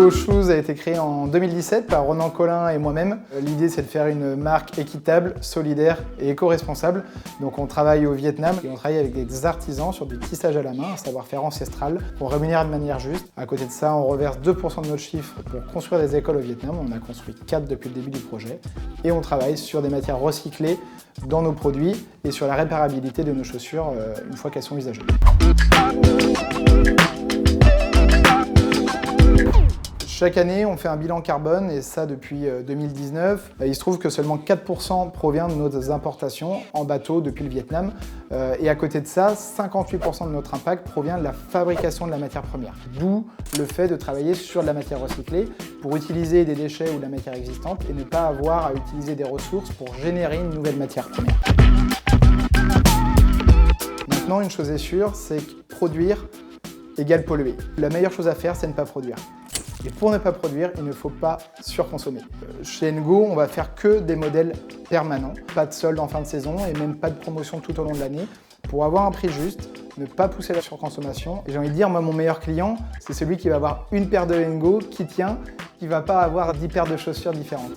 Ngo Shoes a été créé en 2017 par Ronan Collin et moi-même. L'idée, c'est de faire une marque équitable, solidaire et éco-responsable. Donc on travaille au Vietnam et on travaille avec des artisans sur du tissage à la main, un savoir-faire ancestral, qu'on rémunère de manière juste. À côté de ça, on reverse 2% de notre chiffre pour construire des écoles au Vietnam. On a construit 4 depuis le début du projet. Et on travaille sur des matières recyclées dans nos produits et sur la réparabilité de nos chaussures une fois qu'elles sont usagées. Chaque année, on fait un bilan carbone, et ça depuis 2019. Il se trouve que seulement 4% provient de nos importations en bateau depuis le Vietnam. Et à côté de ça, 58% de notre impact provient de la fabrication de la matière première. D'où le fait de travailler sur de la matière recyclée pour utiliser des déchets ou de la matière existante et ne pas avoir à utiliser des ressources pour générer une nouvelle matière première. Maintenant, une chose est sûre, c'est que produire égale polluer. La meilleure chose à faire, c'est ne pas produire. Et pour ne pas produire, il ne faut pas surconsommer. Chez Ngo, on va faire que des modèles permanents, pas de solde en fin de saison et même pas de promotion tout au long de l'année, pour avoir un prix juste, ne pas pousser la surconsommation. Et j'ai envie de dire, moi, mon meilleur client, c'est celui qui va avoir une paire de Ngo qui tient, qui ne va pas avoir 10 paires de chaussures différentes.